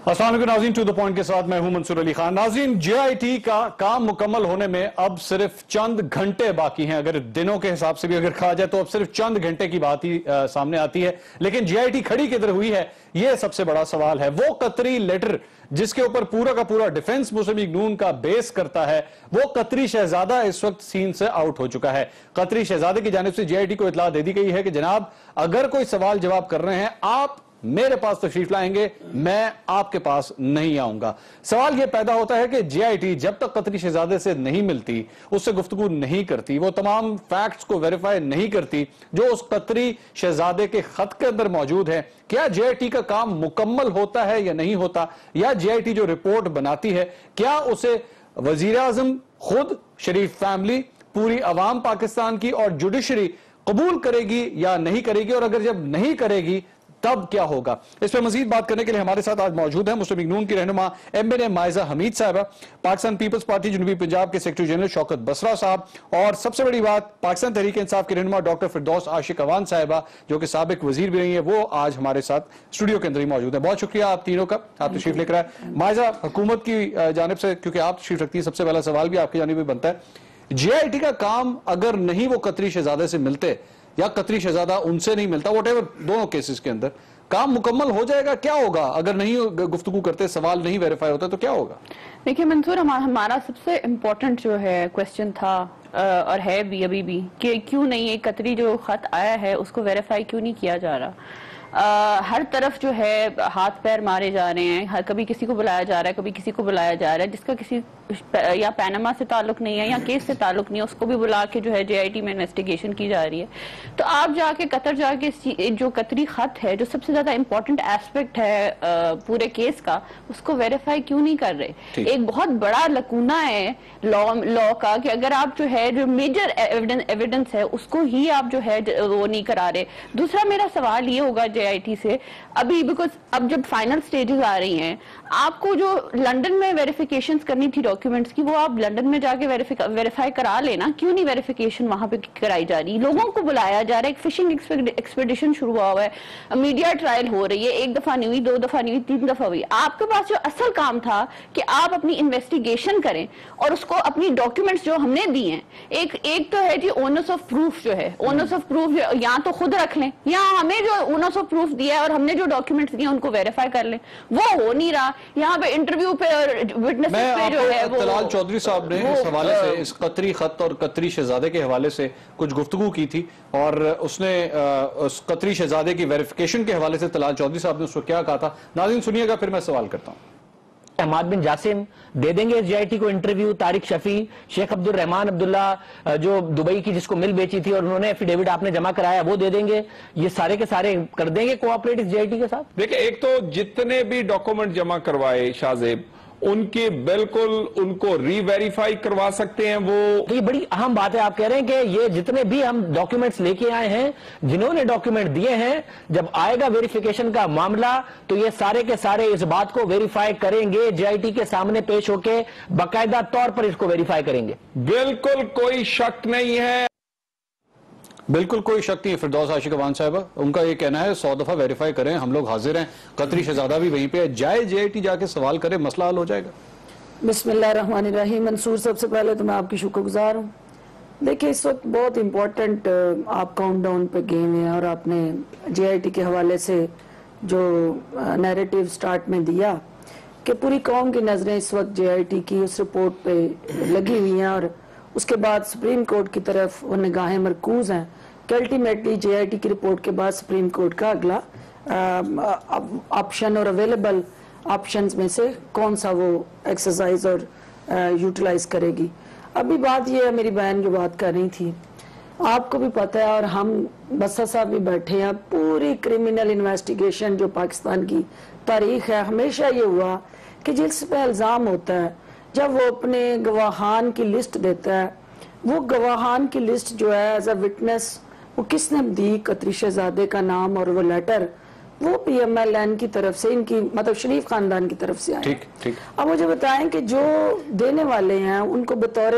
अस्सलाम वालेकुम नाज़रीन, टू द पॉइंट के साथ मैं हूं मंसूर अली खान। नाज़रीन, JIT का काम मुकम्मल होने में अब सिर्फ चंद घंटे बाकी हैं। अगर दिनों के हिसाब से भी अगर कहा जाए तो अब सिर्फ चंद घंटे की बात ही सामने आती है। लेकिन JIT खड़ी किधर हुई है, यह सबसे बड़ा सवाल है। वो कतरी लेटर जिसके ऊपर पूरा का पूरा डिफेंस मुस्लिम लीग नून का बेस करता है, वो कतरी शहजादा इस वक्त सीन से आउट हो चुका है। कतरी शहजादे की जानिब से JIT को इत्तला दे दी गई है कि जनाब, अगर कोई सवाल जवाब कर रहे हैं, आप मेरे पास तशरीफ लाएंगे, मैं आपके पास नहीं आऊंगा। सवाल यह पैदा होता है कि JIT जब तक कतरी शहजादे से नहीं मिलती, उससे गुफ्तगू नहीं करती, वो तमाम फैक्ट्स को वेरीफाई नहीं करती जो उस कतरी शहजादे के खत के अंदर मौजूद है, क्या JIT का काम मुकम्मल होता है या नहीं होता, या JIT जो रिपोर्ट बनाती है क्या उसे वजीर आजम खुद, शरीफ फैमिली, पूरी अवाम पाकिस्तान की और जुडिशरी कबूल करेगी या नहीं करेगी, और अगर जब नहीं करेगी तब क्या होगा। इस पर मजीद बात करने के लिए हमारे साथ आज मौजूद है मुस्लिम लीग नून की रहनुमा MNA माइजा हमीद साहबा, पाकिस्तान पीपल्स पार्टी जनूबी पंजाब के सेक्रेटरी जनरल शौकत बसरा साहब, और सबसे बड़ी बात पाकिस्तान तहरीक इंसाफ की रहनुमा डॉक्टर फिरदौस आशिक अवान साहिबा, जो कि साबिक वजीर भी रही है, वो आज हमारे साथ स्टूडियो के अंदर ही मौजूद है। बहुत शुक्रिया आप तीनों का, आप तशरीफ लेकर आए। माइजा, हुकूमत की जानिब से क्योंकि आप तशरीफ रखती है, सबसे पहला सवाल भी आपकी जानिब बनता है, JIT का काम अगर नहीं वो कतरी शहजादे से मिलते या कतरी शहजादा उनसे नहीं मिलता, वॉट एवर, दोनों केसेस के अंदर काम मुकम्मल हो जाएगा? क्या होगा अगर नहीं गुफ्तगू करते, सवाल नहीं वेरीफाई होता तो क्या होगा? देखिए मंसूर, हमारा सबसे इम्पोर्टेंट जो है क्वेश्चन था और है भी अभी भी कि क्यों नहीं एक कतरी जो खत आया है उसको वेरीफाई क्यों नहीं किया जा रहा। हर तरफ जो है हाथ पैर मारे जा रहे हैं, कभी किसी को बुलाया जा रहा है, कभी किसी को बुलाया जा रहा है जिसका किसी या पैनामा से ताल्लुक नहीं है या केस से ताल्लुक नहीं है, उसको भी बुला के जो है JIT में इन्वेस्टिगेशन की जा रही है। तो आप जाके कतर जाके जो कतरी खत है, जो सबसे ज्यादा इंपॉर्टेंट एस्पेक्ट है पूरे केस का, उसको वेरीफाई क्यों नहीं कर रहे? एक बहुत बड़ा लकूना है लॉ का कि अगर आप जो है जो मेजर एविडेंस है उसको ही आप जो है वो नहीं करा रहे। दूसरा मेरा सवाल ये होगा JIT से अभी, बिकॉज अब जब फाइनल स्टेजेस आ रही हैं, आपको जो लंदन में वेरिफिकेशंस करनी थी डॉक्यूमेंट्स की, वो आप लंदन में जाके वेरीफाई करा लेना, क्यों नहीं वेरिफिकेशन वहां पे कराई जा रही? लोगों को बुलाया जा रहा है, एक फिशिंग एक्सपेडिशन शुरू हुआ है, मीडिया ट्रायल हो रही है, एक दफा नहीं हुई, दो दफा नहीं हुई, तीन दफा हुई। आपके पास जो असल काम था कि आप अपनी इन्वेस्टिगेशन करें और उसको अपनी डॉक्यूमेंट्स जो हमने दी हैं, एक तो है जी ओनर्स ऑफ प्रूफ, जो है ओनर्स ऑफ प्रूफ या तो खुद रख लें या हमें जो ओनर्स ऑफ प्रूफ दिया है और हमने जो डॉक्यूमेंट्स दिए उनको वेरीफाई कर लें। वो हो नहीं रहा। यहाँ पे इंटरव्यू पे और विटनेसेस पे जो है वो तलाल चौधरी साहब ने इस हवाले से, इस कतरी खत और कतरी शहजादे के हवाले से कुछ गुफ्तगू की थी, और उसने उस कतरी शहजादे की वेरिफिकेशन के हवाले से तलाल चौधरी साहब ने उसको क्या कहा था। नाज़रीन सुनिएगा, फिर मैं सवाल करता हूँ। हमाद बिन जासिम दे देंगे JIT को इंटरव्यू, तारिक शफी, शेख अब्दुल रहमान अब्दुल्ला जो दुबई की जिसको मिल बेची थी और उन्होंने एफिडेविट आपने जमा कराया, वो दे देंगे? ये सारे के सारे कर देंगे कोऑपरेट इस JIT के साथ? देखिए, एक तो जितने भी डॉक्यूमेंट जमा करवाए शाहजेब, उनके बिल्कुल उनको रीवेरीफाई करवा सकते हैं। वो तो ये बड़ी अहम बात है। आप कह रहे हैं कि ये जितने भी हम डॉक्यूमेंट्स लेके आए हैं, जिन्होंने डॉक्यूमेंट दिए हैं, जब आएगा वेरिफिकेशन का मामला तो ये सारे के सारे इस बात को वेरीफाई करेंगे, JIT के सामने पेश होके बाकायदा तौर पर इसको वेरीफाई करेंगे। बिल्कुल कोई शक नहीं है, बिल्कुल कोई शक नहीं है। फिरदौस आशिक अवान साहिबा, उनका ये कहना है 100 दफा वेरीफाई करें, हम लोग हाजिर हैं, कतरी शहजादा भी वहीं पे है, जाए JIT जाके सवाल करे, मसला हल हो जाएगा। बिस्मिल्लाहिर्रहमानिर्रहीम। मंसूर, सबसे पहले तो मैं आपकी शुक्रगुजार हूँ। देखिए, इस वक्त बहुत इम्पोर्टेंट आप काउंटडाउन पे गए हैं और आपने JIT के हवाले से जो नैरेटिव स्टार्ट में दिया कि पूरी कौम की नजरें इस वक्त JIT की उस रिपोर्ट पे लगी हुई हैं और उसके बाद सुप्रीम कोर्ट की तरफ वो निगाहें मरकूज हैं कि अल्टीमेटली JIT की रिपोर्ट के बाद सुप्रीम कोर्ट का अगला ऑप्शन और अवेलेबल ऑप्शंस में से कौन सा वो एक्सरसाइज और यूटिलाइज करेगी। अभी बात ये है, मेरी बहन जो बात कर रही थी, आपको भी पता है और हम बस्सा साहब भी बैठे हैं, पूरी क्रिमिनल इन्वेस्टिगेशन जो पाकिस्तान की तारीख है, हमेशा ये हुआ कि जिस पे इल्ज़ाम होता है, जब वो अपने गवाहान की लिस्ट देता है, वो गवाहान की लिस्ट जो है एज अ विटनेस वो किसने दी, कतरी शहजादे का नाम और वो लेटर, वो PMLN की तरफ से, इनकी मतलब शरीफ खानदान की तरफ से आया। ठीक। अब मुझे बताएं कि जो देने वाले हैं उनको बतौर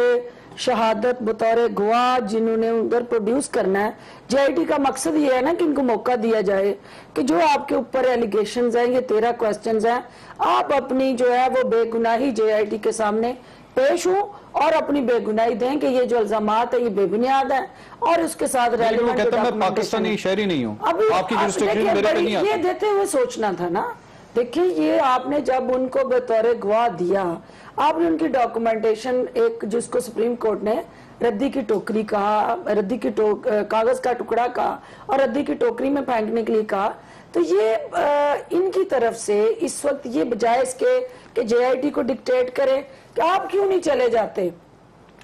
शहादत बतौर गवाह जिन्होंने उधर प्रोड्यूस करना है। जेआईटी का मकसद ये है ना कि इनको मौका दिया जाए कि जो आपके ऊपर एलिगेशंस हैं, ये 13 क्वेश्चंस हैं, आप अपनी जो है वो बेगुनाही जेआईटी के सामने पेश हो और अपनी बेगुनाही दें कि ये जो इल्जामात है ये बेबुनियाद है, और उसके साथ रेलेवेंट कहता मैं पाकिस्तानी शहरी नहीं हूँ, आपकी जुरिस्डिक्शन मेरे पे नहीं आती। ये देते हुए सोचना था ना। देखिए, ये आपने जब उनको बतौर गवाह दिया, आपने उनकी डॉक्यूमेंटेशन एक जिसको सुप्रीम कोर्ट ने रद्दी की टोकरी कहा, रद्दी की कागज का टुकड़ा कहा और रद्दी की टोकरी में फेंकने के लिए कहा, तो ये इनकी तरफ से इस वक्त ये बजाय इसके कि जेआईटी को डिक्टेट करे कि आप क्यों नहीं चले जाते,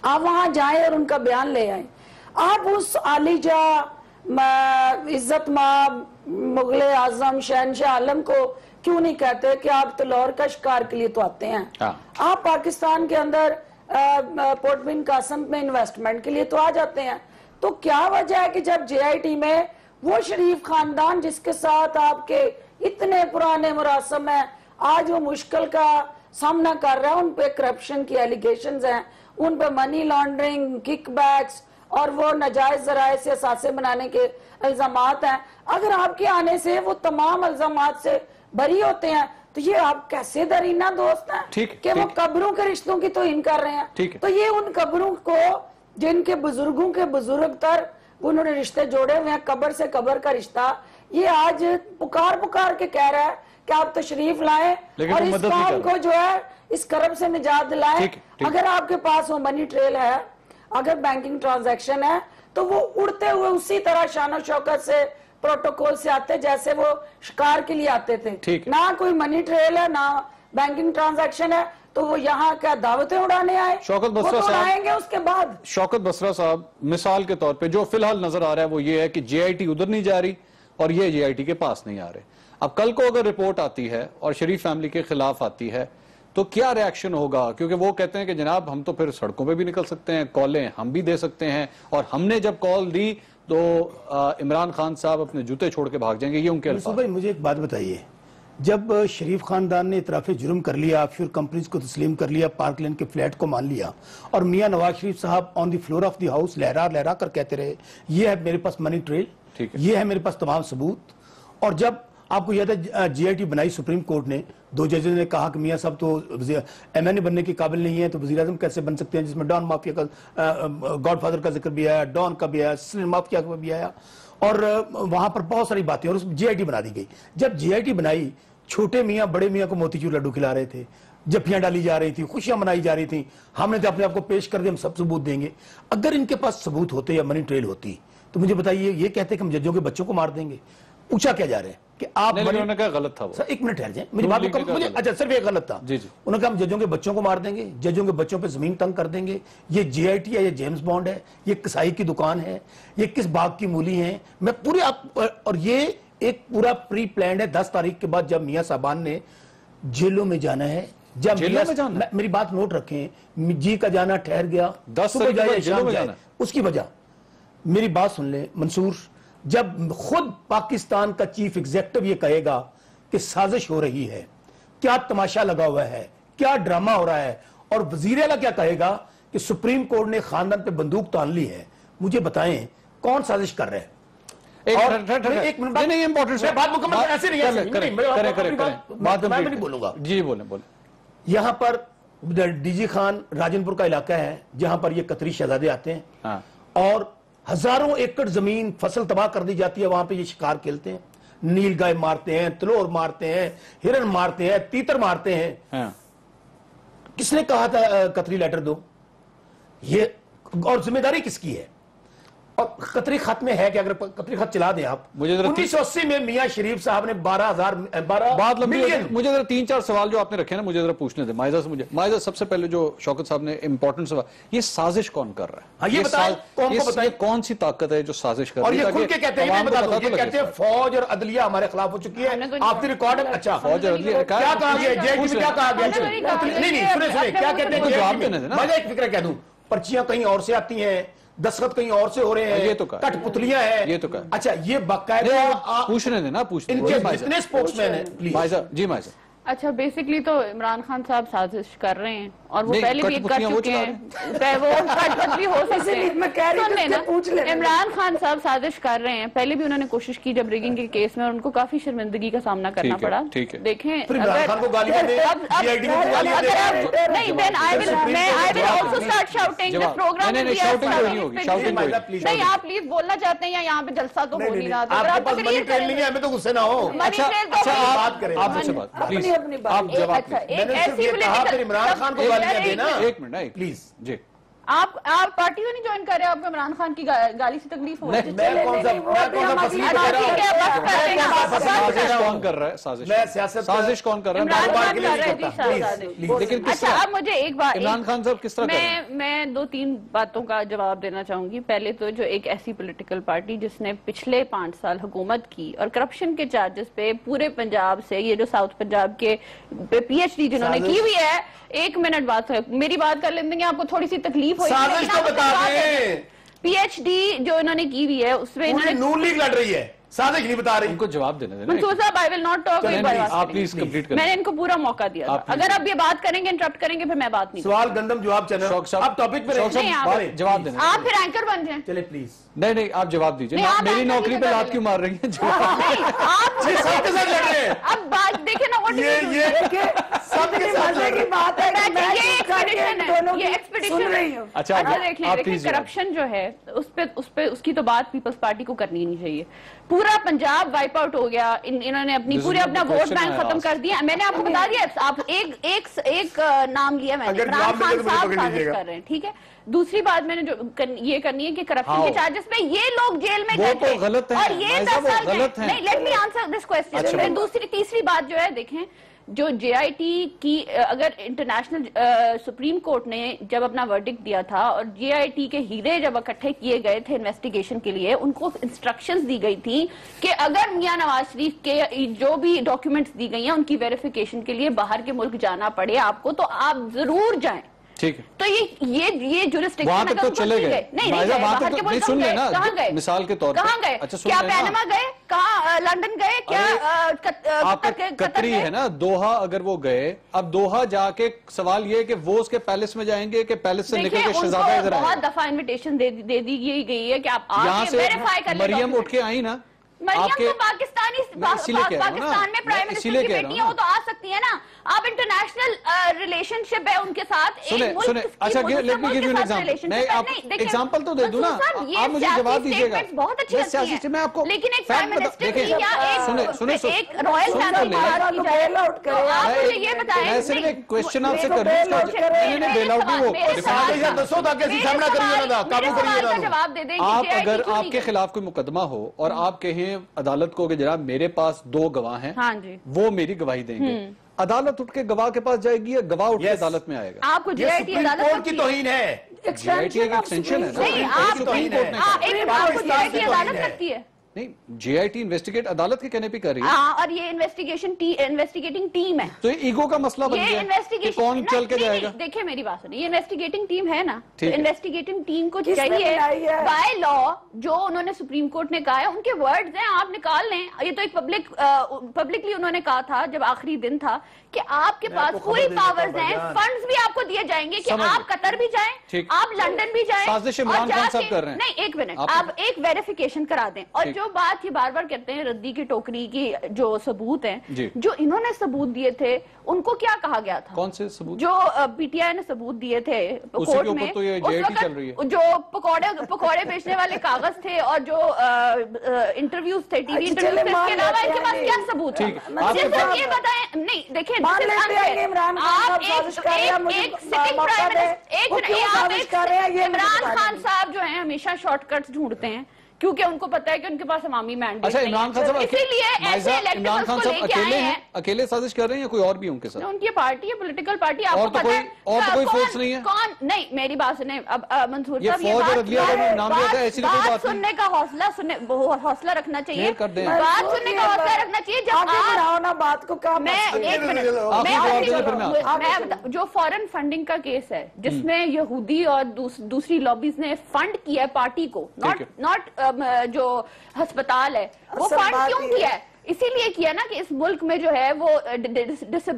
आप वहां जाएं और उनका बयान ले आए। आप उस आलिजा इज्जत माब मुगले आजम शहनशाह आलम को क्यों नहीं कहते कि आप तो लाहौर का शिकार के लिए तो आते हैं, आप पाकिस्तान के अंदर पोर्ट बिन कासिम में इन्वेस्टमेंट के लिए तो आ जाते हैं। तो क्या वजह है कि जब जेआईटी में वो शरीफ खानदान जिसके साथ आपके इतने पुराने मुरासम है, आज वो मुश्किल का सामना कर रहा है, उन पे करप्शन की एलिगेशंस हैं, उन पे मनी लॉन्ड्रिंग, किकबैक्स और वो नाजायज जराए से असासे बनाने के इल्जामात हैं, अगर आपके आने से वो तमाम इल्जामात से बरी होते हैं, तो ये आप कैसे दरीना दोस्त हैं कि वो कब्रों के रिश्तों की तो इन कर रहे हैं। तो ये उन कब्रों को जिनके बुजुर्गों के बुजुर्ग तर उन्होंने रिश्ते जोड़े हुए हैं, कब्र से कब्र का रिश्ता, ये आज पुकार पुकार के कह रहा है कि आप तशरीफ लाएं और इस काम को जो है इस करब से निजात दिलाएं। अगर आपके पास वो मनी ट्रेल है, अगर बैंकिंग ट्रांजैक्शन है, तो वो उड़ते हुए उसी तरह शान शौकत से प्रोटोकॉल से आते जैसे वो शिकार के लिए आते थे। ना कोई मनी ट्रेल है, ना बैंकिंग ट्रांजैक्शन है, तो वो यहाँ क्या दावतें उड़ाने आए? शौकत बसरा साहब उड़ाएंगे उसके बाद। शौकत बसरा साहब, मिसाल के तौर पे जो फिलहाल नजर आ रहा है वो ये है कि जेआईटी उधर नहीं जा रही और ये जेआईटी के पास नहीं आ रहे। अब कल को अगर रिपोर्ट आती है और शरीफ फैमिली के खिलाफ आती है तो क्या रिएक्शन होगा? क्योंकि वो कहते हैं कि जनाब हम तो फिर सड़कों पे भी निकल सकते हैं, कॉलें हम भी दे सकते हैं, और हमने जब कॉल दी तो इमरान खान साहब अपने जूते छोड़ के भाग जाएंगे, ये उनके अल्फाज। भाई मुझे एक बात बताइए, जब शरीफ खानदान ने इतराफ जुर्म कर लिया, फिर कंपनीज को तस्लीम कर लिया, पार्क लेन के फ्लैट को मान लिया, और मियां नवाज शरीफ साहब on the floor of the house लहरा लहरा कर कहते रहे ये है मेरे पास मनी ट्रेल, ये है मेरे पास तमाम सबूत। और जब आपको याद है जीआईटी बनाई सुप्रीम कोर्ट ने, 2 जजेस ने कहा कि मियां साहब तो एमएनए बनने के काबिल नहीं है, तो वजीर आजम कैसे बन सकते हैं, जिसमें डॉन माफिया का गॉडफादर का जिक्र भी आया, डॉन का भी आया, सिल माफिया का भी आया, और वहां पर बहुत सारी बातें, और उसमें जीआईटी बना दी गई। जब जीआईटी बनाई, छोटे मियां बड़े मियां को मोतीचूर लड्डू खिला रहे थे, जफ्फियां डाली जा रही थी, खुशियां मनाई जा रही थी, हमने तो अपने आप को पेश कर दिया, हम सब सबूत देंगे। अगर इनके पास सबूत होते या मनी ट्रेल होती तो मुझे बताइए, ये कहते कि हम जजों के बच्चों को मार देंगे। पूछा क्या जा रहे हैं कि आप उन्होंने कहा गलत था वो। सर एक मिनट ठहर जाए, मेरी बात मुझे अच्छा सिर्फ ये गलत था। उन्होंने कहा हम जजों के बच्चों को मार देंगे, जजों के बच्चों पे जमीन तंग कर देंगे, ये जीआईटी है, ये जेम्स बॉन्ड है, ये कसाई की दुकान है, ये किस बाग की मूली है, मैं पूरे और ये एक पूरा प्री प्लान है। 10 तारीख के बाद जब मियां साहबान ने जेलों में जाना है, जब मेरी बात नोट रखें, जी का जाना ठहर गया, 10 जेलों में जाना, उसकी वजह मेरी बात सुन ले मंसूर, जब खुद पाकिस्तान का चीफ एग्जीक्यूटिव ये कहेगा कि साजिश हो रही है, क्या तमाशा लगा हुआ है, क्या ड्रामा हो रहा है, और वजीर आला क्या कहेगा कि सुप्रीम कोर्ट ने खानदान पे बंदूक तान ली है, मुझे बताएं कौन साजिश कर रहे हैं? एक मिनट नहीं, इंपॉर्टेंट बात मुकम्मल ऐसे नहीं बोलूंगा जी, बोले। यहां पर डीजी खान राजनपुर का इलाका है जहां पर ये कतरी शहजादे आते हैं, और हजारों एकड़ जमीन फसल तबाह कर दी जाती है, वहां पे ये शिकार खेलते हैं, नील गाय मारते हैं, तलोर मारते हैं, हिरन मारते हैं, तीतर मारते हैं। किसने कहा था कतरी लेटर दो? ये और जिम्मेदारी किसकी है? और कतरी खत में है कि अगर कतरी खत चला दें आप, मुझे 1980 में मियां शरीफ साहब ने 12 मिलियन। मुझे जरा 3-4 सवाल जो आपने रखे ना, मुझे जरा पूछने दे माइजा से। माइजा, सबसे पहले जो शौकत साहब ने इंपॉर्टेंट सवाल, ये साजिश कौन कर रहा है? ये बताएं, ये कौन सी ताकत है जो साजिश कर रही है? और ये खुल के कहते हैं फौज और अदलिया हमारे खिलाफ हो चुकी है, आपकी रिकॉर्ड है। अच्छा, फौज और अदलिया क्या कहा गया, क्या कहा गया? नहीं सुने, क्या कहते हैं, एक फिक्र कह दूं, पर्चियां कहीं और से आती हैं, दस्तखत कहीं और से हो रहे हैं, ये तो कठपुतलियां हैं, ये तो अच्छा, ये बाकायदा पूछने देना, पूछने जितने स्पोर्ट्समैन हैं, प्लीज। जी माइजा। अच्छा, बेसिकली तो इमरान खान साहब साजिश कर रहे हैं اور وہ پہلے بھی کر چکے ہیں، وہ کٹپتلی ہو سکتے ہیں۔ عمران خان صاحب سازش کر رہے ہیں، پہلے بھی انہوں نے کوشش کی جب ریگنگ کے کیس میں، ان کو کافی شرمندگی کا سامنا کرنا پڑا۔ دیکھیں نہیں، آپ پلیز بولنا چاہتے ہیں یا یہاں پہ جلسہ تو ہو نہیں رہا تھا، ہمیں تو غصے نہ ہو، عمران خان کو گالیاں دینا۔ ایک منٹ پلیز جی، آپ پارٹی میں نہیں جوائن کر رہے، آپ کو عمران خان کی گالی سے تکلیف ہو رہی ہے؟ میں کون سازش کون کر رہا ہے؟ اچھا اب مجھے ایک بات، عمران خان صاحب کس طرح میں 2-3 باتوں کا جواب دینا چاہوں گی۔ پہلے تو جو ایک ایسی پولیٹیکل پارٹی جس نے پچھلے 5 سال حکومت کی اور کرپشن کے چارجز پہ پورے پنجاب سے، یہ جو ساؤتھ پنجاب کے پی ایچ ڈی جنہوں نے کی ہوئی ہے، 1 منٹ بات ہے، میری بات کر لیں گے، آپ کو تھوڑی سی تکلیف سازش تو بتا دیں۔ پی ایچ ڈی جو انہوں نے کی ہوئی ہے اس میں انہوں نے نون لیگ لڑ رہی ہے، سازش نہیں بتا رہی، ان کو جواب دینے دیں۔ منصور صاحب آئی ول ناٹ ٹاک، آپ پلیز کمپلیٹ کریں، میں نے ان کو پورا موقع دیا تھا، اگر آپ یہ بات کریں گے انٹرپٹ کریں گے پھر میں بات نہیں۔ سوال گندم جواب چینل، آپ ٹاپک پہ جواب دیں، آپ پھر اینکر بن جائیں۔ چلے پلیز، نہیں آپ جواب دیجئے، میری نوکری پہ لات کیوں مار رہی ہیں؟ آپ سب کے ساتھ لڑ رہے ہیں، اب بات دیکھیں نا، سب کے ساتھ لڑ رہے ہیں۔ اچھا دیکھیں کرپشن جو ہے اس کی تو بات پیپلز پارٹی کو کرنی نہیں چاہیے۔ پورا پنجاب وائپ آؤٹ ہو گیا، انہوں نے پورے اپنا ووٹ بینک ختم کر دیا۔ میں نے آپ کو بتا دیا، آپ ایک نام لیا میں نے، عمران خان صاحب سازش کر رہے ہیں، ٹھیک ہے۔ دوسری بات میں نے جو یہ کرنی ہے کہ کرپشن کے چارجز پہ یہ لوگ جیل میں گئے تھے اور یہ 10 سال نہیں، let me answer this question. تیسری بات جو ہے، دیکھیں جو جے آئی ٹی کی، اگر انٹرنیشنل سپریم کورٹ نے جب اپنا ورڈکٹ دیا تھا اور جے آئی ٹی کے ہیرے جب اکٹھے کیے گئے تھے انویسٹیگیشن کے لیے، ان کو انسٹرکشنز دی گئی تھی کہ اگر میاں نواز شریف کے جو بھی ڈاکیومنٹس دی گئی ہیں ان کی ویریفیکیشن کے لیے باہر کے ملک جانا پڑے آپ کو تو آپ ضرور جائیں۔ ٹھیک ہے، تو یہ جورسڈکشن وہاں تک تو چلے گئے، نہیں سن لینا، کہاں گئے مثال کے طور پر کہاں گئے، کیا پینما گئے، کہاں لندن گئے، کیا آپ قطری ہے نا دوحہ، اگر وہ گئے، اب دوحہ جا کے سوال یہ ہے کہ وہ اس کے پیلس میں جائیں گے کہ پیلس سے نکل کے شہزادہ ادھر آئے؟ بہت دفعہ انویٹیشن دے دی گئی ہے کہ آپ آ کے ویریفائی کر لیں۔ مریم اٹھ کے آئی نا، مریم تو پاکستان میں پرائم منسٹر کی بیٹی ہیں، وہ تو آ سکتی ہے نا۔ آپ انٹرنیشنل ریلیشن شپ ہے ان کے ساتھ، اچھا let me give you an example, میں آپ ایگزامپل تو دے دوں نا، آپ مجھے جواب دیجیے گا۔ بہت اچھی لگتی ہیں، میں آپ کو لیکن ایک پرائم منسٹر کی یا ایک رائل فیملی کی بات کی جائے تو آپ مجھے یہ بتائیں، میں صرف ایک کوشچن آپ سے کر رہی ہوں، بیل آؤٹ نہیں وہ جواب دے دیں۔ آپ اگر آپ کے خلاف کوئی مقدمہ ہو اور آپ کہیں عدالت کو کہ جناب میرے پاس 2 گواہ ہیں، وہ میری گواہی دیں گے، عدالت اٹھ کے گواہ کے پاس جائے گی یا گواہ اٹھ کے عدالت میں آئے گا؟ آپ کو جے آئی ٹی عدالت کی توہین ہے، جے آئی ٹی ایک ایکسٹینشن ہے نہیں، آپ کو جے آئی ٹی عدالت لگتی ہے نہیں، جے آئی ٹی انویسٹیگیٹ عدالت کے کہنے پہ کر رہی ہے، اور یہ انویسٹیگیٹنگ ٹیم ہے، تو ایگو کا مسئلہ بن گیا کہ کون چل کے جائے گا؟ دیکھیں میری بات سنیں، یہ انویسٹیگیٹنگ ٹیم ہے نا، تو انویسٹیگیٹنگ ٹیم کو چاہیے بائی لا جو انہوں نے سپریم کورٹ نے کہا ہے، ان کے ورڈز ہیں، آپ نکال لیں۔ یہ تو ایک پبلکلی انہوں نے کہا تھا جب آخری دن تھا کہ آپ کے پاس پوری پاورز ہیں، فنڈز بھی آپ کو دیے جائیں گے کہ آپ قطر بھی جائیں، آپ لندن بھی جائیں، سازش عمران خان صاحب کر رہے ہیں۔ نہیں ایک منٹ، آپ ایک ویریفیکیشن کرا دیں۔ اور جو بات یہ بار بار کرتے ہیں ردی کی ٹوکری کی جو ثبوت ہیں، جو انہوں نے ثبوت دیے تھے ان کو کیا کہا گیا تھا؟ کون سے ثبوت؟ جو پی ٹی آئی نے ثبوت دیے تھے کورٹ میں، جو پکوڑے بیچنے والے کاغذ تھے اور جو انٹرویوز تھے، ٹی وی انٹرویوز تھے، اس کے علاوہ ان کے پاس کیا ثبوت ہے؟ مجھے صرف یہ بتائیں، نہیں دیکھیں عمران خان صاحب جو ہیں ہمیشہ شارٹ کٹس ڈھونڈتے ہیں کیونکہ ان کو پتا ہے کہ ان کے پاس عوامی مینڈیٹ نہیں ہے، اسی لیے ایسے الیکٹیبلز کو لے کے آئے ہیں۔ اکیلے سازش کر رہے ہیں یا کوئی اور بھی ان کے ساتھ؟ ان کی پارٹی ہے، پولیٹیکل پارٹی، آپ کو پتا ہے اور تو کوئی فورس نہیں ہے؟ کون نہیں، میری بات سنیں اب منصور صاحب، یہ فوج اور عدلیہ کا نام لیا تھا، ایسی کوئی بات نہیں۔ سننے کا حوصلہ رکھنا چاہیے، بات سننے کا حوصلہ رکھنا چاہیے۔ جب بات کو جو فورن فنڈنگ کا کیس ہے جس میں یہودی اور دوسری لابیز نے فنڈ کیا ہے پارٹی کو، ناٹ جو ہسپتال ہے، وہ فنڈ کیوں کیا ہے؟ اسی لیے کیا نا کہ اس ملک میں جو ہے وہ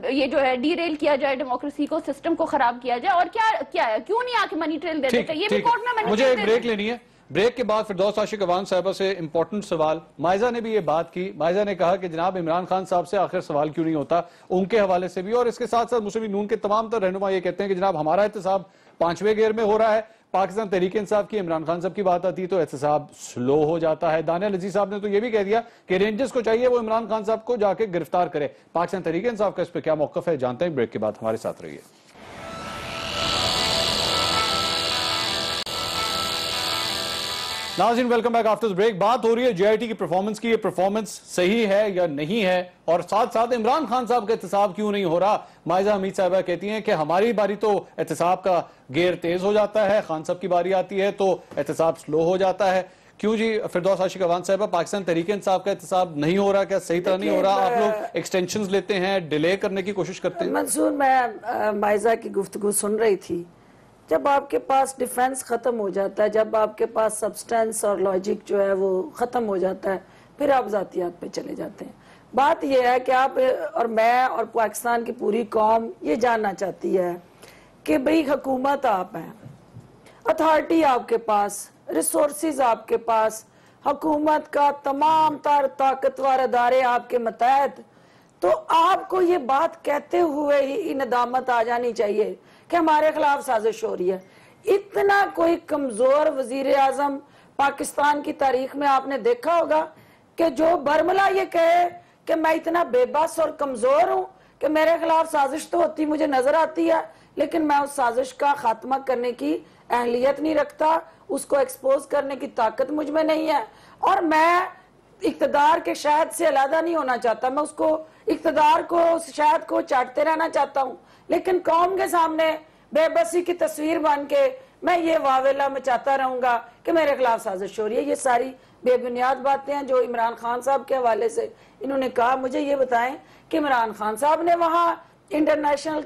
یہ جو ہے ڈی ریل کیا جائے ڈیموکریسی کو, سسٹم کو خراب کیا جائے. اور کیا ہے, کیوں نہیں آ کے منی ٹریل دے دیتے؟ یہ بھی کورٹ میں منی مجھے ٹریل ایک بریک لینی ہے. بریک کے بعد فردوس عاشق اوان صاحبہ سے امپورٹنٹ سوال. مائزہ نے بھی یہ بات کی. مائزہ نے کہا کہ جناب عمران خان صاحب سے آخر سوال کیوں نہیں ہوتا, ان کے حوالے سے بھی. اور اس کے ساتھ ساتھ مسلم نون کے تمام تر رہنما یہ کہتے ہیں کہ جناب ہمارا احتساب 5ویں گیئر میں ہو رہا ہے. پاکستان تحریک انصاف کی عمران خان صاحب کی بات آتی ہے تو احتساب سلو ہو جاتا ہے. دانیال عزیز صاحب نے تو یہ بھی کہہ دیا کہ رینجرز کو چاہیے وہ عمران خان صاحب کو جا کے گرفتار کرے. پاکستان تحریک انصاف کا اس پہ کیا موقف ہے, جانتے ہیں. بریک کے بعد ہمارے ساتھ رہیے. ناظرین ویلکم بیک آفٹر بریک. بات ہو رہی ہے جے آئی ٹی کی پرفارمنس کی. یہ پرفارمنس صحیح ہے یا نہیں ہے, اور ساتھ ساتھ عمران خان صاحب کا احتساب کیوں نہیں ہو رہا. مائزہ حمید صاحبہ کہتی ہیں کہ ہماری باری تو احتساب کا گیئر تیز ہو جاتا ہے, خان صاحب کی باری آتی ہے تو احتساب سلو ہو جاتا ہے. کیوں جی فردوس عاشق اوان صاحبہ, پاکستان تحریک انصاف کا احتساب نہیں ہو رہا, کیا صحیح طرح نہیں ہو رہا؟ آپ لوگ ایکسٹینشنز لیتے ہیں, ڈیلے کرنے کی کوشش کرتے ہیں. منصور, میں مائزہ کی گفتگو سن رہی تھی. جب آپ کے پاس ڈیفنس ختم ہو جاتا ہے, جب آپ کے پاس سبسٹنس اور لاجک جو ہے وہ ختم ہو جاتا ہے, پھر آپ ذاتیات پہ چلے جاتے ہیں. بات یہ ہے کہ آپ اور میں اور پاکستان کی پوری قوم یہ جاننا چاہتی ہے کہ بھئی حکومت آپ ہیں, اتھارٹی آپ کے پاس, ریسورسز آپ کے پاس, حکومت کا تمام تر طاقتور ادارے آپ کے متحد, تو آپ کو یہ بات کہتے ہوئے ہی ندامت آ جانی چاہیے کہ ہمارے خلاف سازش ہو رہی ہے. اتنا کوئی کمزور وزیر اعظم پاکستان کی تاریخ میں آپ نے دیکھا ہوگا کہ جو برملا یہ کہے کہ میں اتنا بے بس اور کمزور ہوں کہ میرے خلاف سازش تو ہوتی مجھے نظر آتی ہے, لیکن میں اس سازش کا خاتمہ کرنے کی اہلیت نہیں رکھتا, اس کو ایکسپوز کرنے کی طاقت مجھ میں نہیں ہے, اور میں اقتدار کے شہد سے علیحدہ نہیں ہونا چاہتا. میں اس کو اقتدار کو, اس شہد کو چاٹتے رہنا چاہتا ہوں, لیکن قوم کے سامنے بے بسی کی تصویر بن کے میں یہ واویلا مچاتا رہوں گا کہ میرے خلاف سازش ہو رہی ہے. یہ ساری بے بنیاد باتیں ہیں جو عمران خان صاحب کے حوالے سے انہوں نے کہا. مجھے یہ بتائیں کہ عمران خان صاحب نے وہاں انٹرنیشنل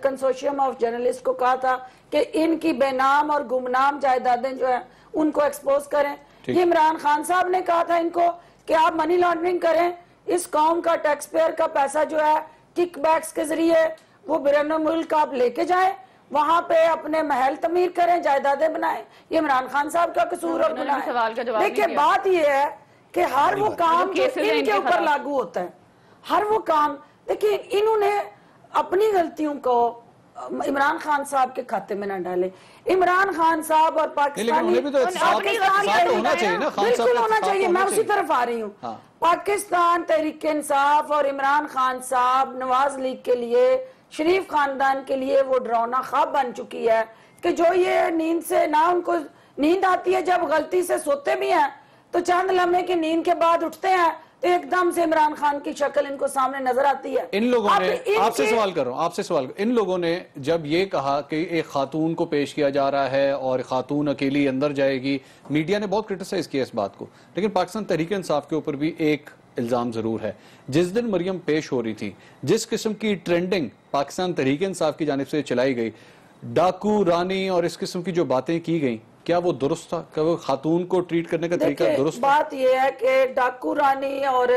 کنسورشیم آف جرنلسٹ کو کہا تھا کہ ان کی بے نام اور گمنام جائیدادیں جو ہیں ان کو ایکسپوز کریں. یہ عمران خان صاحب نے کہا تھا ان کو کہ آپ منی لانڈرنگ کریں, اس قوم کا ٹیکس پیئر کا پیسہ جو ہے کک بیکس کے ذریعے وہ بیرون ملک آپ لے کے جائیں, وہاں پہ اپنے محل تعمیر کریں, جائیدادیں بنائیں. یہ عمران خان صاحب کا قصور اور گناہ ہے. دیکھیں بات یہ ہے کہ ہر وہ کام جو ان کے اوپر لاگو ہوتا ہے, ہر وہ کام, دیکھیں انہوں نے اپنی غلطیوں کو عمران خان صاحب کے کھاتے میں نہ ڈالے. عمران خان صاحب اور پاکستانی بالکل ہونا چاہیے, میں اسی طرف آ رہی ہوں. پاکستان تحریک انصاف اور عمران خان صاحب نواز لیگ کے لیے, شریف خاندان کے لیے وہ ڈراؤنا خواب بن چکی ہے کہ جو یہ نیند سے نہ ان کو نیند آتی ہے, جب غلطی سے سوتے بھی ہیں تو چند لمحے کی نیند کے بعد اٹھتے ہیں تو ایک دم سے عمران خان کی شکل ان کو سامنے نظر آتی ہے. ان لوگوں نے, آپ سے سوال کر رہا ہوں, ان لوگوں نے جب یہ کہا کہ ایک خاتون کو پیش کیا جا رہا ہے اور خاتون اکیلی اندر جائے گی, میڈیا نے بہت کرٹیسائز کیا اس بات کو, لیکن پاکستان تحریک انصاف کے اوپر بھی ایک الزام ضرور ہے. جس دن مریم پیش ہو رہی تھی, جس قسم کی ٹرینڈنگ پاکستان تحریک انصاف کی جانب سے چلائی گئی, ڈاکو رانی اور اس قسم کی جو باتیں کی گئیں, کیا وہ درست تھا؟ کیا وہ خاتون کو ٹریٹ کرنے کا طریقہ درست تھا؟ بات یہ ہے کہ ڈاکو رانی اور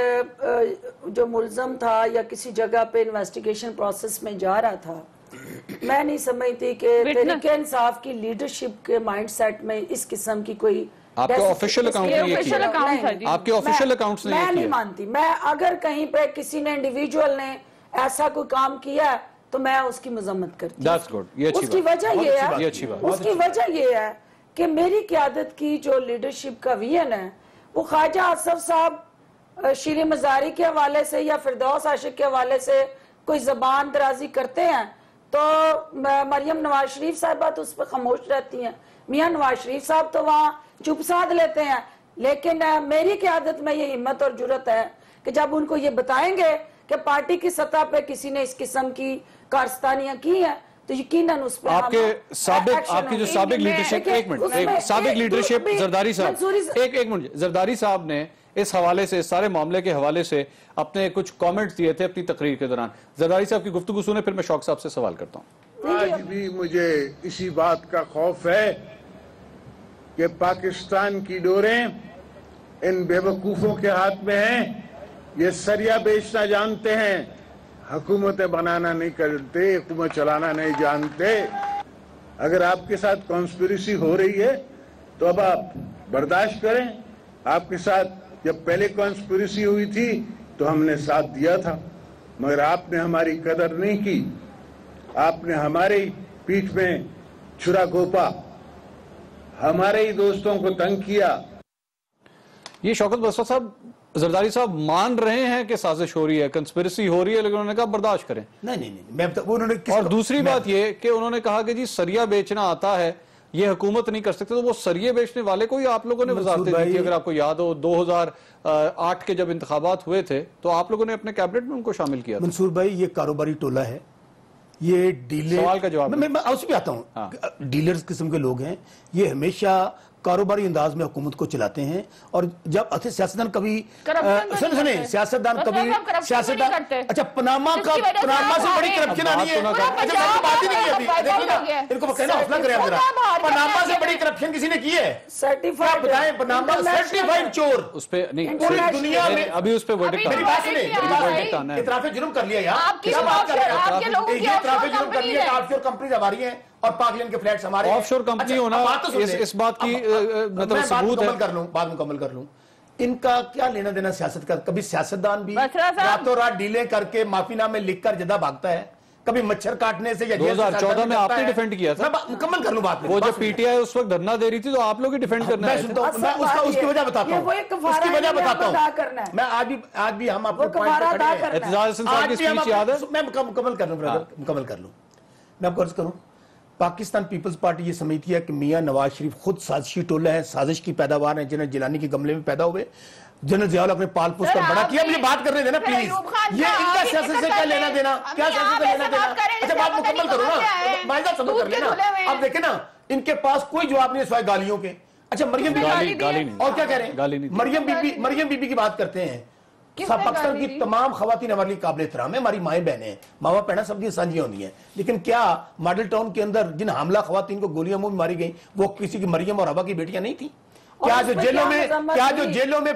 جو ملزم تھا یا کسی جگہ پہ انویسٹیگیشن پروسیس میں جا رہا تھا, میں نہیں سمجھتی کہ تحریک انصاف کی لیڈرشپ کے مائنڈ سیٹ میں اس قسم کی کوئی آپ کے آفیشل اکاؤنٹ نے یہ کیا, آپ کے آفیشل اکاؤنٹس نے یہ کیا. میں نہیں مانتی, میں اگر کہیں پہ کسی نے انڈیویجول نے ایسا کوئی کام کیا تو میں اس کی مذمت کرتی ہوں. اس کی وجہ یہ ہے کہ میری قیادت کی جو لیڈرشپ کا ویژن ہے وہ خواجہ آصف صاحب شیر مزاری کے حوالے سے یا فردوس عاشق کے حوالے سے کوئی زبان درازی کرتے ہیں تو مریم نواز شریف صاحبہ تو اس پہ خاموش رہتی ہیں, میاں نواز شریف صاحب تو وہاں چپ سادھ لیتے ہیں. لیکن میری قیادت میں یہ ہمت اور جرت ہے کہ جب ان کو یہ بتائیں گے کہ پارٹی کی سطح پہ کسی نے اس قسم کی کارستانیاں کی ہیں تو یقیناً اس پہ آپ کی جو سابق لیڈرشپ, ایک منٹ, سابق لیڈرشپ زرداری صاحب, ایک منٹ, زرداری صاحب نے اس حوالے سے, اس سارے معاملے کے حوالے سے اپنے کچھ کامنٹس دیے تھے اپنی تقریر کے دوران. زرداری صاحب کی گفتگو سنیں, پھر میں شوق صاحب سے سوال کرتا ہوں. آج بھی مجھے اسی بات کا خوف ہے کہ پاکستان کی ڈوریں ان بے وقوفوں کے ہاتھ میں ہیں ये सरिया बेचना जानते हैं, हुकूमतें बनाना नहीं करते, हुकूमत चलाना नहीं जानते। अगर आपके साथ कॉन्स्पिरेसी हो रही है तो अब आप बर्दाश्त करें। आपके साथ जब पहले कॉन्स्पिरेसी हुई थी तो हमने साथ दिया था, मगर आपने हमारी कदर नहीं की। आपने हमारी पीठ में छुरा घोंपा, हमारे ही दोस्तों को तंग किया। ये शौकत बसरा साहब, जरदारी साहब मान रहे हैं कि साजिश हो रही है, कंस्पिरेसी हो रही है, लेकिन उन्होंने कहा बर्दाश्त करें। नहीं, उन्होंने और दूसरी बात ये कि उन्होंने कहा कि जी सरिया बेचना आता है, ये हुकूमत नहीं कर सकते, तो वो सरिये बेचने वाले को ही आप लोगों ने वजारतें दी थी। अगर आपको याद हो 2008 के जब इंतखाबात हुए थे तो आप लोगों ने अपने कैबिनेट में उनको शामिल किया था। मंसूर भाई, ये कारोबारी टोला है, ये डीलर, सवाल का जवाब मैं उस पे आता हूँ। डीलर्स किस्म के लोग हैं, ये हमेशा कारोबारी अंदाज में हुकूमत को चलाते हैं। और जब सियासतदान कभी सुने सियासतदान कभी सियासतदान, अच्छा पनामा से बड़ी करप्शन आनी है, बात ही नहीं है अभी, इनको कहना हौसला करें जरा। पनामा से बड़ी करप्शन किसी ने की है? सर्टिफाइड बताएं, पनामा सर्टिफाइड चोर। उस पे नहीं, पूरी दुनिया में अभी उस पे वर्डिक्ट मेरी बात सुने, इतराफे जुर्म कर लिया यार, क्या बात कर रहे हैं? ये इतराफे जुर्म कर लिया, ऑफशोर कंपनीज हमारी हैं और पाकलैंड के फ्लैट्स हमारे। ऑफशोर कंपनी होना इस बात की मतलब सबूत है। बात मुकम्मल कर लूं, इनका क्या लेना देना सियासत का? कभी सियासतदान भी रातों रात डीलें करके माफीनामे लिखकर जदा भागता है, कभी मच्छर काटने से। 2014 में आपने डिफेंड किया था। मुकम्मल कर लूं बात। वो जब पीटीआई उस वक्त धरना दे रही थी तो आप लोग ही डिफेंड करना है। उसकी वजह बताता हूँ, उसकी वजह बताता हूँ। मैं आज भी हम आपको मैं मुकम्मल कर लूं। मैं आपको अर्ज करूं, पाकिस्तान पीपल्स पार्टी ये समझती है कि मियां नवाज शरीफ खुद साजिशी टोला है, साजिश की पैदावार है। जनरल जिलानी के गमले में पैदा हुए, जनरल जियाउल अपने पाल पोस कर बड़ा किया। मुझे बात करने देना प्लीज, ये इनका सियासत से क्या लेना देना, क्या सियासत से लेना देना? अच्छा बात मुकम्मल करो ना, भाई साहब सब्र कर लेना। अब देखे ना, इनके पास कोई जवाब नहीं है सिवाय गालियों के। अच्छा मरियम बीबी, और क्या कह रहे हैं? मरियम बीबी की बात करते हैं। पाकिस्तान की तमाम खवातीन हमारे लिए काबिल एहतराम है, हमारी माएं बहनें हैं, मावा पैना सब की साझी होती हैं। लेकिन क्या मॉडल टाउन के अंदर जिन हमला खवातीन को गोलियां मुंह में मारी गई वो किसी की मरियम और हवा की बेटियां नहीं थी? क्या जो जेलों में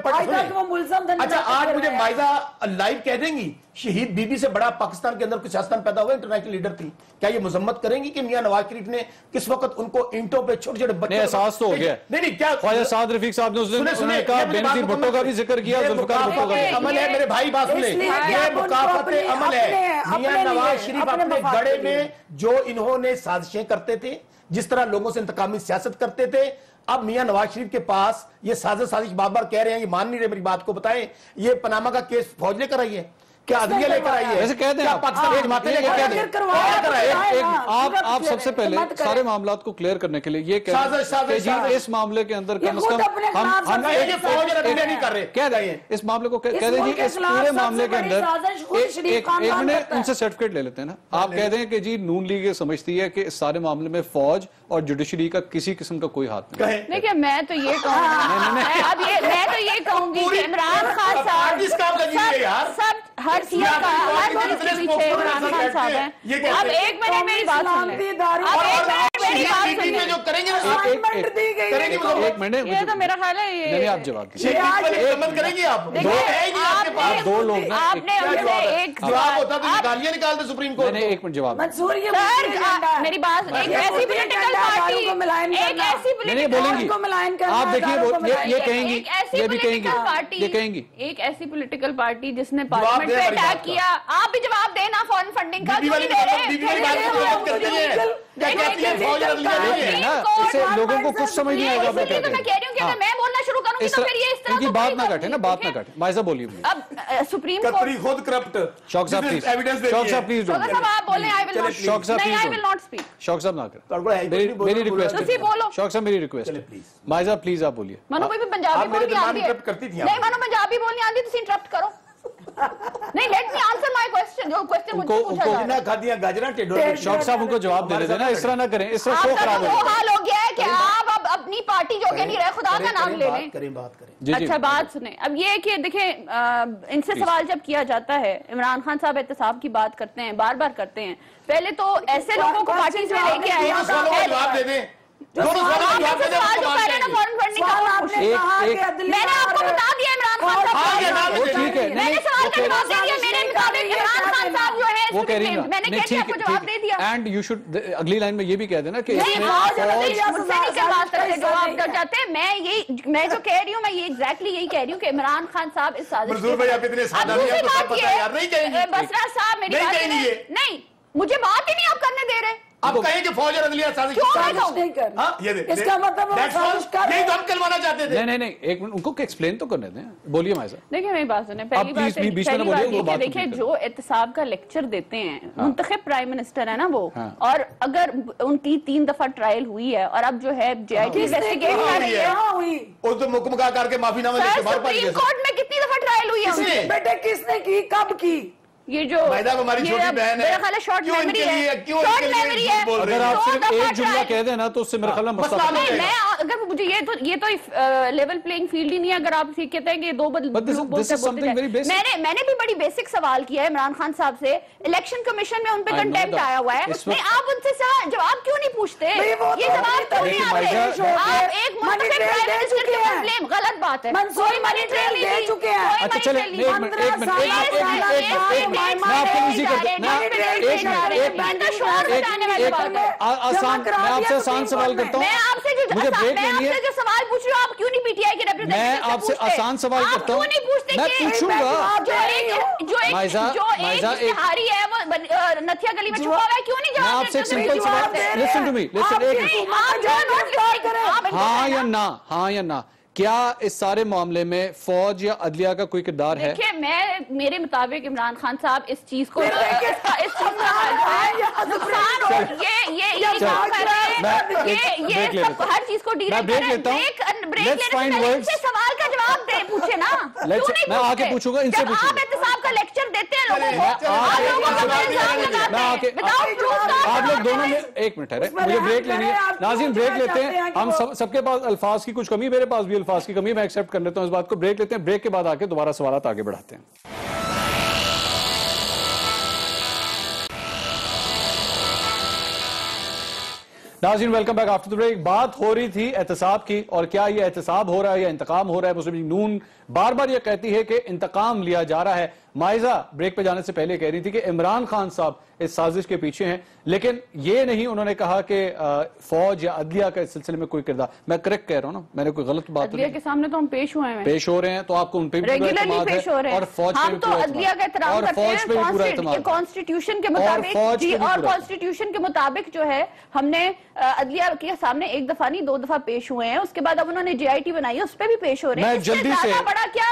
अच्छा आज मुझे माइजा लाइव कह देंगी शहीद बीबी से बड़ा पाकिस्तान के अंदर कुछ सियासतदान पैदा हुआ, इंटरनेशनल लीडर थी? क्या ये मजम्मत करेंगी कि मियां नवाज शरीफ ने किस वक्त उनको इंटों पे छोटे छोटे बच्चे? एहसास तो हो गया। नहीं क्या ख्वाजा साद रफीक साहब ने उसने कहा, बेनजीर भुट्टो का भी जिक्र किया, जुल्फिकार भुट्टो का भी। अमल है मेरे भाई, बात सुने, ये मुकाफते अमल है। मियां नवाज शरीफ अपने गड़े में जो इन्होंने साजिशें करते थे, जिस तरह लोगों से इंतकामी सियासत करते थे, अब मियां नवाज शरीफ के पास ये साजिश बार बार कह रहे हैं, ये मान नहीं रहे मेरी बात को। बताएं, ये पनामा का केस फौज लेकर आई है, क्या अदलिया लेकर आई है? ऐसे कहते हैं पाकिस्तान जमातें लेकर आप सबसे पहले सारे मामलात को क्लियर करने के लिए ये कह रहे हैं इस मामले के अंदर कम से कम हम नहीं कर रहे, कह रहे हैं इस मामले को कह दें जी, इस पूरे मामले के अंदर एक मिनट उनसे सर्टिफिकेट ले लेते हैं ना। आप कह दें कि जी नून लीग ये समझती है कि इस सारे मामले में फौज और जुडिशरी का किसी किस्म का कोई हाथ नहीं। देखिए मैं तो ये कहूंगी कि इमरान खान साहब सब हर चीज का हर चीज के पीछे इमरान खान साहब हैं। अब एक मिनट मेरी बात सुन लें, जो करेंगे एक मिनट, ये तो मेरा ख्याल है ये आप जवाब करेंगे। आप दो लोग आपने एक जवाब होता तो गालियां निकालते सुप्रीम कोर्ट। एक मिनट जवाब मेरी बात, एक ऐसी पॉलिटिकल पार्टी, एक ऐसी बोलेंगी आप, देखिए ये कहेंगी, ये भी कहेंगी एक ऐसी पॉलिटिकल पार्टी जिसने पार्लियामेंट पे अटैक किया। आप भी जवाब देना फॉरेन फंडिंग का, क्यों नहीं दे रहे? लोगों को कुछ समझ नहीं आएगा। तो मैं कह रही हूँ कि अगर मैं बोलना शुरू करूंगी तो फिर ये इस तरह की बात ना काटे ना, बात ना काटे। माइजा बोलिए। अब सुप्रीम कोर्ट खुद करप्ट। शौक साहब प्लीज, शौक साहब प्लीज, आप बोले आई विल नॉट, शौक साहब नहीं आई विल नॉट स्पीक। शौक साहब ना करें, मेरी रिक्वेस्ट है, शौक साहब मेरी रिक्वेस्ट है। माइजा प्लीज आप बोलिए। मनो कोई भी पंजाबी बोलनी आती है, नहीं मनो पंजाबी बोलनी आती है तो इंटरप्ट करो। नहीं, let me answer my question, जो क्वेश्चन मुझसे पूछा जा रहा है। खादियां गाजरा टेढ़ो, शौक साहब उनको जवाब दे देना, इस तरह ना करें, इस तरह शो खराब हो। हाल हो गया है कि आप अब अपनी पार्टी जो के नहीं रहे, खुदा का नाम ले लें। बात करें। अच्छा बात सुने, अब ये कि देखें, इनसे सवाल जब किया जाता है, इमरान खान साहब एहतसाब की बात करते हैं, बार बार करते हैं। पहले तो ऐसे लोगों को पार्टी में लेके आए, जवाब दे दें। दोनों सवाल मैं ने आपको बता दिया इमरान खान साहब, ठीक है, मैंने सवाल का जवाब दे दिया, मेरे मुताबिक इमरान खान साहब जो है वो कह रही है, मैंने कैसे आपको जवाब दे दिया। एंड यू शुड अगली लाइन में ये भी कह देना कि मुझसे नहीं बात करते जो आप कर जाते हैं। मैं जो कह रही हूँ, मैं ये एग्जैक्टली यही कह रही हूँ कि इमरान खान साहब इस साजिश बसरा साहब मेरी बात नहीं, मुझे बात ही नहीं आप करने दे रहे। आप कहें कि फौज और अदलिया साजिश नहीं कर, ये इसका मतलब यही तो हम करवाना चाहते थे। नहीं एक मिनट उनको एक्सप्लेन तो करने दें, बोलिए माइजा। देखिए मेरी बात सुने, पहली बात देखिए जो एहतसाब का लेक्चर देते हैं मुंतखब प्राइम मिनिस्टर है ना वो, और अगर उनकी 3 दफा ट्रायल हुई है और अब जो है JIT इन्वेस्टिगेट कर रही है, उस तो मुकम्मल करके माफीनामा लेके बाहर पड़ गए। सुप्रीम कोर्ट में कितनी दफा ट्रायल हुई है? बेटे किसने की, कब की? ये जो हमारी छोटी बहन है, शॉर्ट मेमोरी है। अगर आप सिर्फ एक जुमला कह देना तो उससे मेरे ख्याल में मसला नहीं, मैं अगर मुझे ये तो लेवल प्लेइंग फील्ड ही नहीं है। अगर आप कहते हैं कि दो मैंने भी बड़ी बेसिक सवाल किया है इमरान खान साहब से, इलेक्शन कमीशन में उन पे कंटेम्प्ट आया हुआ है, नहीं आप उनसे जवाब क्यों नहीं पूछते? ये जवाब क्यों नहीं आते? आप एक गलत बात है, कोई मनी ट्रेल दे चुके हैं। अच्छा चले आपसे आसान सवाल करता हूँ, मुझे ब्रेक लेनी है। जो सवाल पूछ रही हूँ आप क्यों नहीं PTI के रिप्रेजेंटेटिव? मैं आपसे आसान सवाल करता हूँ, मैं पूछूंगा। जो एक इश्तिहारी है वो नथिया गली में छुपा हुआ है, क्यों नहीं जवाब? मैं आपसे एक सिंपल सवाल, लिसन टू मी, लिसन, हाँ या ना, हाँ या ना, क्या इस सारे मामले में फौज या अदलिया का कोई किरदार है? देखिए मेरे मुताबिक इमरान खान साहब इस चीज को हर चीज को डील सवाल का जवाब दे पूछे ना, मैं आके पूछूंगा, इनसे पूछूंगा। आप एहतसाब का लेक्चर देते हैं लोगों को, आप लोग दोनों में एक मिनट है, मुझे ब्रेक लेनी है। नाज़रीन ब्रेक लेते हैं, हम सबके पास अल्फाज की कुछ कमी, मेरे पास भी अल्फाज की कमी, मैं एक्सेप्ट कर लेता हूं इस बात को। ब्रेक लेते हैं, ब्रेक के बाद आके दोबारा सवालात आगे बढ़ाते हैं। नाज़रीन welcome back after the break. बात हो रही थी एहतसाब की, और क्या ये एहतसाब हो रहा है या इंतकाम हो रहा है? मुस्लिम लीग नून बार बार ये कहती है कि इंतकाम लिया जा रहा है। माइजा ब्रेक पे जाने से पहले कह रही थी कि इमरान खान साहब इस साजिश के पीछे हैं, लेकिन ये नहीं उन्होंने कहा कि फौज या अदलिया का इस सिलसिले में कोई किरदार। मैं करेक्ट कह रहा हूँ ना, मैंने कोई गलत बात अदलिया के सामने तो हम पेश हुए हैं, पेश हो रहे हैं, तो आपको उन पे भी रेगुलरली पेश हो रहे हैं, और फौज हम तो अदलिया का एहतराम करते हैं, कॉन्स्टिट्यूशन के मुताबिक, और कॉन्स्टिट्यूशन के मुताबिक जो है हमने अदलिया के सामने एक दफा नहीं 2 दफा पेश हुए हैं। उसके बाद अब उन्होंने JIT बनाई है, उस पर भी पेश हो रहे हैं। जल्दी से बड़ा क्या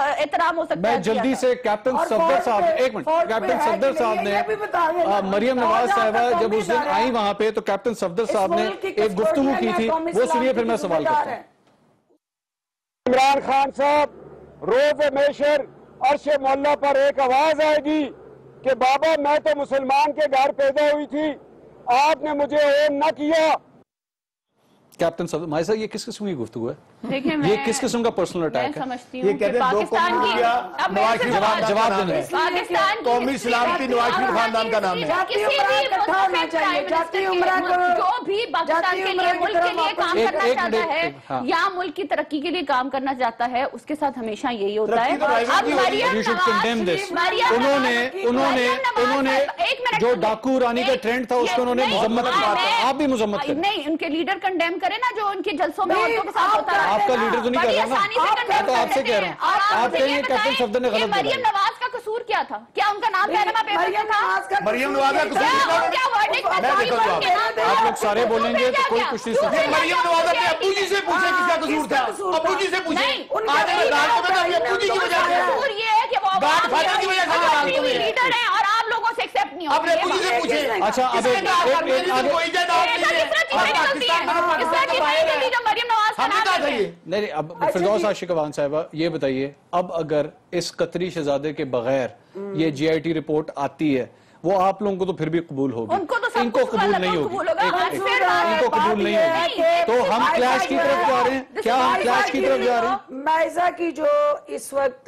एहतराम हो सकता है? मैं जल्दी से कैप्टन सफदर साहब, एक मिनट, कैप्टन सफदर साहब ने मरियम नवाज साहिबा जब उस दिन आई वहां पे, तो कैप्टन सफदर साहब ने एक गुफ्तगू की थी, वो सुनिए फिर मैं सवाल करता हूं। इमरान खान साहब, रोज़ मेशर अर्श मोहल्ला पर एक आवाज आएगी कि बाबा मैं तो मुसलमान के घर पैदा हुई थी, आपने मुझे ओन न किया। कैप्टन साहब माइसा, ये किस किस्म की गुफ्तगू है? देखिए ये किस किस्म का पर्सनल अटैक है? समझती ये कहते हैं पाकिस्तान की जवाब देने कौमी सलामती नवाज शरीफ खानदान का नाम है। जो भी पाकिस्तान के लिए, मुल्क के लिए काम करना चाहता है या मुल्क की तरक्की के लिए काम करना चाहता है, उसके साथ हमेशा यही होता है। उन्होंने जो डाकू रानी का ट्रेंड था उसको उन्होंने मजम्मत किया, आप भी मजम्मत करें। नहीं, उनके लीडर कंडेम करें ना, जो उनके जलसों में औरतों के साथ होता है। आपका लीडर तो नहीं कर रहा ना, मैं तो आपसे कह रहा हूँ। आप कहेंगे कैप्टन सफदर ने गलत मरियम नवाज का कसूर क्या था? क्या उनका नाम पैनमा पेपर में था? मरियम नवाज का कसूर आप लोग सारे बोलेंगे तो कोई कुछ नहीं सकता। मरियम नवाज अपने अब्बू जी से पूछे किसका कसूर था, अब्बू जी से पूछे। आज अब्बू जी की वजह से कसूर ये है कि वो गॉडफादर की वजह से लीडर है और आप लोगों से एक्सेप्ट नहीं होगा। अपने अब्बू जी से पूछे। अच्छा अब नहीं, अब फिरदौस आशिक अवान साहिबा ये बताइए, अब अगर इस कतरी शहजादे के बगैर ये JIT रिपोर्ट आती है, वो आप लोगों को तो फिर भी कबूल होगी, इनको कबूल नहीं होगी, इनको कबूल नहीं होगी। तो हम क्लैश की तरफ जा रहे हैं, क्या हम क्लैश की तरफ जा रहे हैं? माइजा की जो इस वक्त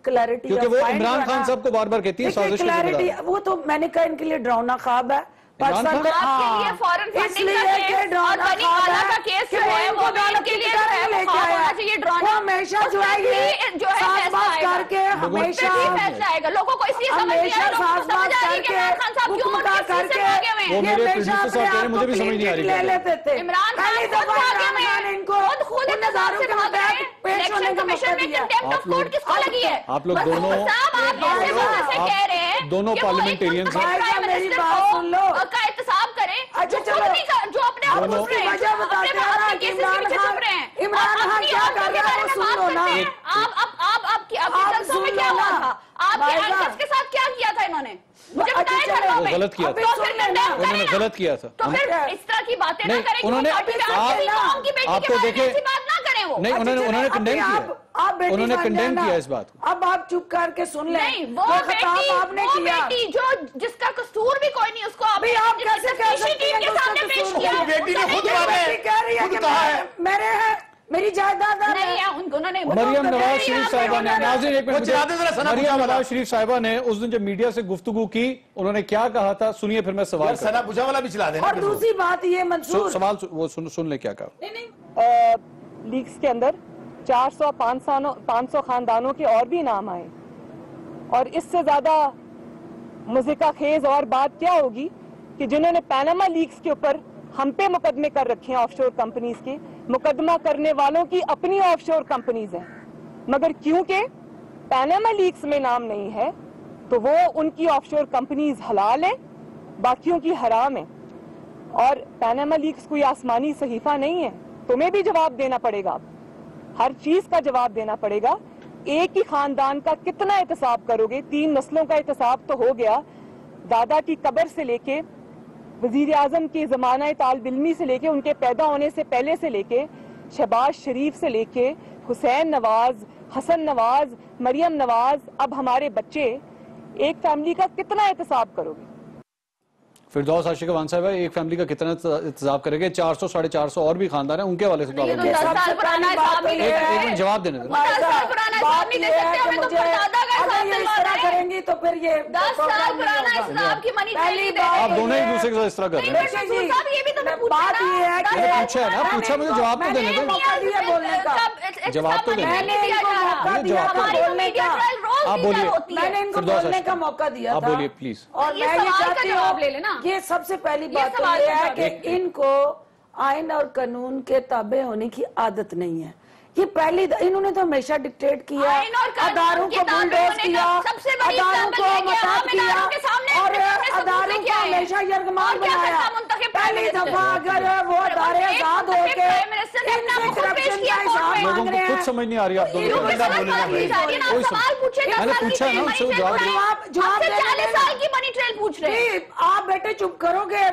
क्लैरिटी, क्योंकि वो इमरान खान साहब को बार बार कहती है साजिश, क्लैरिटी, वो तो मैंने कहा इनके लिए डरावना ख्वाब है। पाकिस्तान में आपके लिए फॉरेन फंडिंग का केस और बनी वाला का केस जो है वो भी इनके लिए जो है वो होना चाहिए ड्रामा। हमेशा जो है ये जो है फैसला करके हमेशा फैसला आएगा। लोगों को इसलिए समझ नहीं आ रहा, लोगों को समझ आ रही है कि इमरान खान साहब क्यों उनके सीट से भागे हुए हैं। वो मेरे प्रोड्यूसर साहब कह रहे हैं, मुझे भी समझ नहीं आ रही ले लेते थे। इमरान खान खुद भागे हुए हैं, इनको खुद इंतजार से भाग रहे हैं। इलेक्शन कमीशन में कंटेम्प्ट ऑफ कोर्ट किसको लगी है? आप लोग दोनों दोनों पार्लियामेंटेरियंस का एहतसाब करें। अच्छा चलो, जो अपने आप उसकी वजह बताते हैं ना कि इमरान खान क्या कर रहा है वो सुन लो ना। आपके जलसों में क्या हुआ था? आपके एंकर्स के साथ क्या किया था इन्होंने? मुझे बताएं घरों में। गलत किया था, उन्होंने गलत किया था। तो फिर इस तरह की बातें ना करें। उन्होंने आपको देखे बात ना करें वो। नहीं, उन्होंने कंडेम किया, उन्होंने कंडेम किया इस बात को। अब आप चुप करके सुन लें। नहीं, वो बेटी जो जिसका कसूर भी कोई नहीं, उसको अभी आप कैसे कह सकते हैं के सामने पेश किया? बेटी ने खुद कह रही है कि मेरे है मेरी जायदाद नहीं है। उन्होंने मरियम नवाज शरीफ साहिबा ने, नाज़रीन एक मिनट, मरियम नवाज शरीफ साहिबा ने उस दिन जब मीडिया से गुफ्तगू की, उन्होंने क्या कहा था सुनिए, फिर मैं सवाल सना बुझा वाला भी चला देना। और दूसरी बात ये मंसूर सवाल वो सुन ले क्या कहा। लीग्स के अंदर 400-500 खानदानों के और भी नाम आए, और इससे ज्यादा मुज़िका खेज और बात क्या होगी कि जिन्होंने पैनामा लीग्स के ऊपर हम पे मुकदमे कर रखे हैं ऑफशोर कंपनीज के, मुकदमा करने वालों की अपनी ऑफशोर कंपनीज हैं, मगर क्योंकि पैनामा लीग्स में नाम नहीं है तो वो उनकी ऑफशोर कंपनीज हलाल हैं, बाकियों की हराम है। और पैनामा लीग्स कोई आसमानी सहीफा नहीं है, तुम्हें भी जवाब देना पड़ेगा, हर चीज का जवाब देना पड़ेगा। एक ही खानदान का कितना एहतसाब करोगे? 3 नस्लों का एहतसाब तो हो गया, दादा की कब्र से लेके वजीर आजम की जमाना तालिब इल्मी से लेके उनके पैदा होने से पहले से लेके शहबाज शरीफ से लेके हुसैन नवाज, हसन नवाज, मरियम नवाज, अब हमारे बच्चे, एक फैमिली का कितना एहतसाब करोगे? फिरदौस आशिका वान साहब, एक फैमिली का कितना इंतजाम करेंगे? 400-450 और भी खानदान है, उनके वाले से सबसे पुराना एक जवाब देने करेंगे तो फिर ये 10 साल पुराना इस्लाम की मनी ट्रेनिंग दे। आप दोनों एक दूसरे के साथ इस तरह कर रहे हैं। ये भी तो बात ये है कि पूछा है ना, पूछा, मुझे जवाब तो देने दो, जवाब तो देने आप बोलिए, मैंने इनको बोलने का मौका दिया आप था। बोलिए प्लीज। और मैं ये चाहती हूँ, ये सबसे पहली बात तो ये है कि इनको आइन और कानून के ताबे होने की आदत नहीं है। ये पहली इन्होंने तो हमेशा डिक्टेट किया, अदारों को बुलडोज किया, अदारों को मसाद किया और अदारों को हमेशा यरगमाल बनाया। पहली दफा अगर वो अदारे आजाद होके इनसे करप्शन का हिसाब लोगों को खुद समझ नहीं आ रही, आप दोनों मैंने पूछा ना, उससे जवाब 40 साल की मनी ट्रेल पूछ रहे हैं आप। बेटे चुप करोगे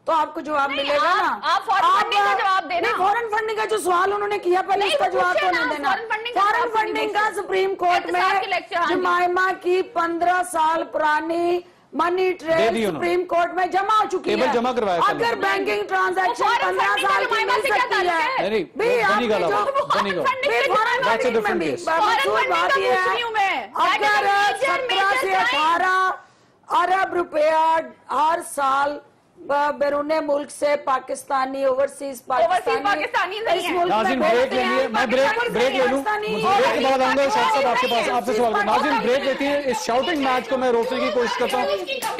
तो आपको जवाब मिलेगा ना। आप फॉरेन फंडिंग का जवाब देना। फॉरेन फंडिंग का जो सवाल उन्होंने किया पहले उसका जवाब तो नहीं देना। फॉरेन फंडिंग का सुप्रीम कोर्ट में जमाइमा की 15 साल पुरानी मनी ट्रेल सुप्रीम कोर्ट में जमा हो चुकी है। जमा करवाया, अगर बैंकिंग ट्रांजैक्शन 15 साल की मिल सकती है, बात यह है अगर 17 से 18 अरब रुपया हर साल बैरून मुल्क से पाकिस्तानी ओवरसीज पाकिस्तानी नाज़रीन ब्रेक ले लिए, मैं ब्रेक ले लूं, ब्रेक के बाद आऊंगा शायद साहब आपके पास, आपसे सवाल। नाज़रीन ब्रेक लेती है, इस शाउटिंग मैच को मैं रोकने की कोशिश करता हूं,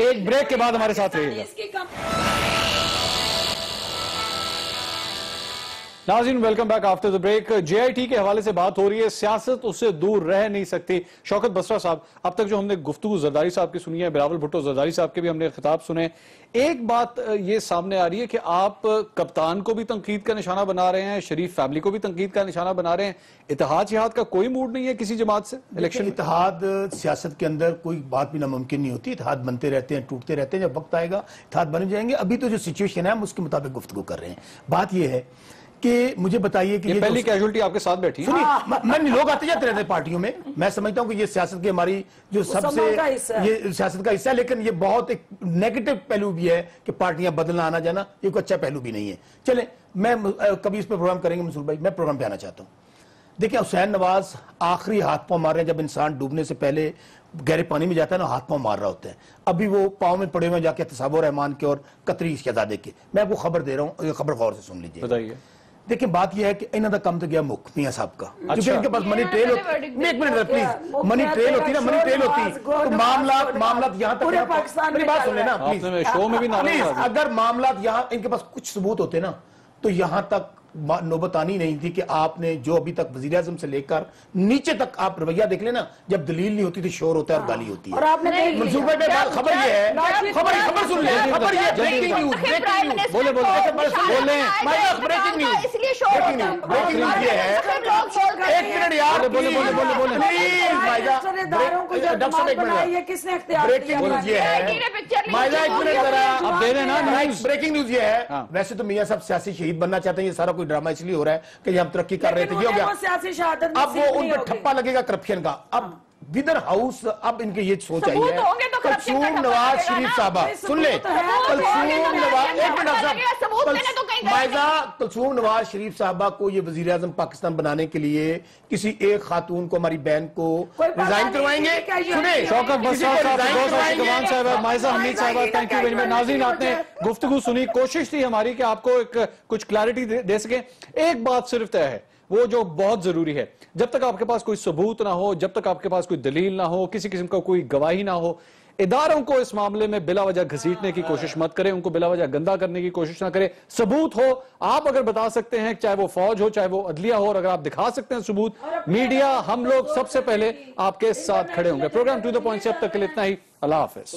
एक ब्रेक के बाद हमारे साथ रहिएगा। नाज़रीन welcome back after the break. JIT के हवाले से बात हो रही है, सियासत उससे दूर रह नहीं सकती। शौकत बसरा साहब, अब तक जो हमने गुफ्तगू जरदारी साहब की सुनी है, बिलावल भुट्टो जरदारी साहब के भी हमने खिताब सुने, एक बात ये सामने आ रही है कि आप कप्तान को भी तनकीद का निशाना बना रहे हैं, शरीफ फैमिली को भी तनकीद का निशाना बना रहे हैं। इत्तेहाद जिहाद का कोई मूड नहीं है किसी जमात से इलेक्शन? इत्तेहाद सियासत के अंदर कोई बात भी नामुमकिन नहीं होती, इत्तेहाद बनते रहते हैं, टूटते रहते हैं, जब वक्त आएगा इत्तेहाद बन जाएंगे। अभी तो जो सिचुएशन है हम उसके मुताबिक गुफ्तगू कर रहे हैं। बात ये है कि मुझे बताइए कि ये पहली कैजुअल्टी आपके साथ बैठी है। सुनिए, लोग आते जाते रहते हैं पार्टियों में, मैं समझता हूं कि ये सियासत की हमारी जो सबसे ये सियासत का हिस्सा है, लेकिन ये बहुत एक नेगेटिव पहलू भी है कि पार्टियां बदलना आना जाना, ये कोई अच्छा पहलू भी नहीं है। चले, मैं कभी इस पर प्रोग्राम करेंगे मंसूर भाई, मैं प्रोग्राम पे आना चाहता हूं। देखिए, हुसैन नवाज आखिरी हाथ पांव मार रहे हैं, जब इंसान डूबने से पहले گہرے پانی میں جاتا ہے نا ہاتھ پاؤں مار رہا ہوتا ہے. ابھی وہ پاؤں میں پڑے ہوئے جا کے تصاویر رحمان کے اور قطری شہزادے کے. میں آپ کو خبر دے رہا ہوں, یہ خبر غور سے سن لیجیے. بتائیے. دیکھیں بات یہ ہے کہ انہوں نے کم تو گیا میاں صاحب کا, کیونکہ ان کے پاس منی ٹریل ہوتی, ایک منٹ پلیز, منی ٹریل ہوتی نا, منی ٹریل ہوتی تو معاملات یہاں تک, میری بات سن لینا پلیز, شو میں بھی پلیز, اگر معاملات یہاں ان کے پاس کچھ ثبوت ہوتے نا تو یہاں تک نوبت آنی نہیں تھی کہ آپ نے جو ابھی تک وزیر اعظم سے لے کر نیچے تک آپ رویہ دیکھ لیں نا, جب دلیل نہیں ہوتی تو شور ہوتا ہے اور گالی ہوتی ہے. اور آپ نے منصوبہ پہ خبر یہ ہے, خبر سن لیں, خبر یہ بریکنگ نیوز, بریکنگ نیوز, بولیں بریکنگ نیوز, بریکنگ نیوز یہ ہے, ایک منٹ یار پلیز, ڈاکٹر صاحب ایک منٹ, بریکنگ نیوز یہ ہے مائدہ, ایک منٹ ذرا اب دے رہے نا, بریکنگ نیوز یہ ہے. ویسے تو میاں صاحب سیاسی شہید بننا چاہتے ہیں, یہ سارا کوئی ڈرامہ اس لیے ہو رہا ہے کہ ہم ترقی کر رہے تھے, یہ ہو گیا, اب وہ ان پہ ٹھپا لگے گا کرپشن کا. اب ودر ہاؤس اب ان کے یہ سوچ آئی ہے, کلثوم نواز شریف صاحبہ, سن لیں, کلثوم نواز, ایک منٹ مائزہ, کلثوم نواز شریف صاحبہ کو یہ وزیر اعظم پاکستان بنانے کے لیے کسی ایک خاتون کو, ہماری بہن کو ریزائن کروائیں گے. سنیں, شوکت بسار صاحب, گمان صاحبہ, مائزہ حمید صاحبہ, تھینک یو ویری مچ. ناظرین آپ نے گفتگو سنی, کوشش تھی ہماری کہ آپ کو ایک کچھ کلیئرٹی دے سکیں. ایک بات صرف طے ہے, وہ جو بہت ضروری ہے, جب تک آپ کے پاس کوئی ثبوت نہ ہو, جب تک آپ کے پاس کوئی دلیل نہ ہو, کسی قسم کا کوئی گواہی نہ ہو, اداروں کو اس معاملے میں بلا وجہ گھسیٹنے کی کوشش مت کریں, ان کو بلا وجہ گندا کرنے کی کوشش نہ کریں. ثبوت ہو, آپ اگر بتا سکتے ہیں, چاہے وہ فوج ہو چاہے وہ عدلیہ ہو, اور اگر آپ دکھا سکتے ہیں ثبوت, میڈیا, ہم لوگ سب سے پہلے آپ کے ساتھ کھڑے ہوں گے. پروگرام ٹو دا پوائنٹ سے اب تک کے لیے اتنا ہی. اللہ حافظ.